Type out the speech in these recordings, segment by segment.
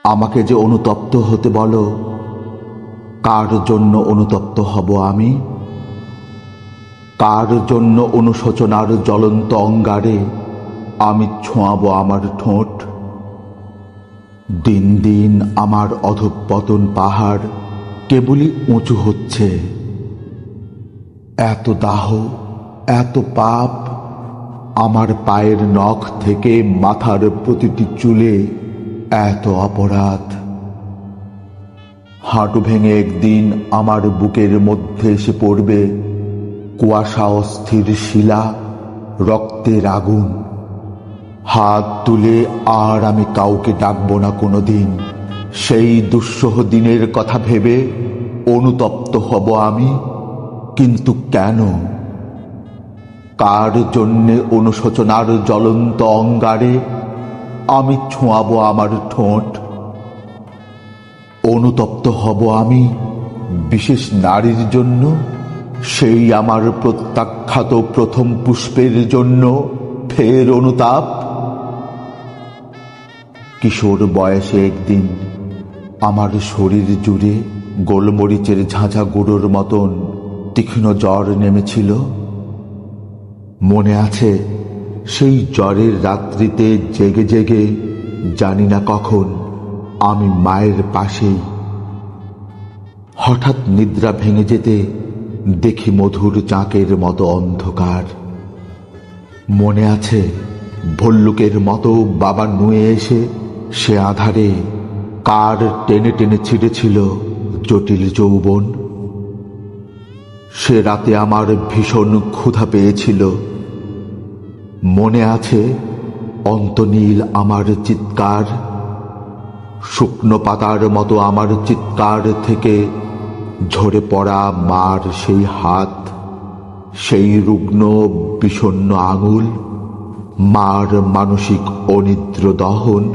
আমাকে যে অনুতপ্ত হতে বলো, কার জন্য অনুতপ্ত হব আমি? কার জন্য অনুশোচনার জ্বলন্ত অঙ্গারে আমি ছোঁয়াবো আমার ঠোঁট? দিন দিন আমার অধঃপতন পাহাড় কেবলই উঁচু হচ্ছে। এত দাহ, এত পাপ, আমার পায়ের নখ থেকে মাথার প্রতিটি চুলে এত অপরাধ। হাঁটু ভেঙে একদিন আমার বুকের মধ্যে এসে পড়বে কুয়াশা অস্থির শিলা, রক্তের আগুন। হাত তুলে আর আমি কাউকে ডাকবো না কোনোদিন। সেই দুঃসহ দিনের কথা ভেবে অনুতপ্ত হব আমি। কিন্তু কেন? কার জন্যে অনুশোচনার জ্বলন্ত অঙ্গারে আমি ছোঁয়াবো আমার ঠোঁট? অনুতপ্ত হব আমি বিশেষ নারীর জন্য, সেই আমার প্রত্যাখ্যাত প্রথম পুষ্পের জন্য ফের অনুতাপ। কিশোর বয়সে একদিন আমার শরীর জুড়ে গোলমরিচের ঝাঁঝা গুঁড়োর মতন তীক্ষ্ণ জ্বর নেমেছিল। মনে আছে সেই জ্বরের রাত্রিতে জেগে জেগে জানি না কখন আমি মায়ের পাশেই। হঠাৎ নিদ্রা ভেঙে যেতে দেখি মধুর চাঁকের মতো অন্ধকার। মনে আছে ভল্লুকের মতো বাবা নুয়ে এসে সে আধারে কার টেনে টেনে ছিঁড়েছিল জটিল যৌবন। সে রাতে আমার ভীষণ ক্ষুধা পেয়েছিল। মনে আছে অন্তনীল আমার চিৎকার, শুকনো পাতার মতো আমার চিৎকার থেকে ঝরে পড়া মার সেই হাত, সেই রুগ্ন বিষণ্ণ আঙুল, মার মানসিক অনিদ্র দহন।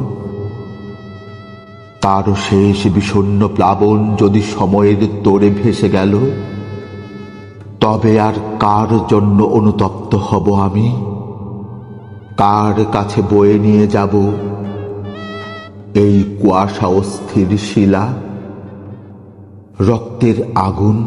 তার শেষ বিষণ্ণ প্লাবন যদি সময়ের তোড়ে ভেসে গেল, তবে আর কার জন্য অনুতপ্ত হব আমি? কার কাছে বয়ে নিয়ে যাব এই কুয়াশা অস্থির শিলা, রক্তের আগুন?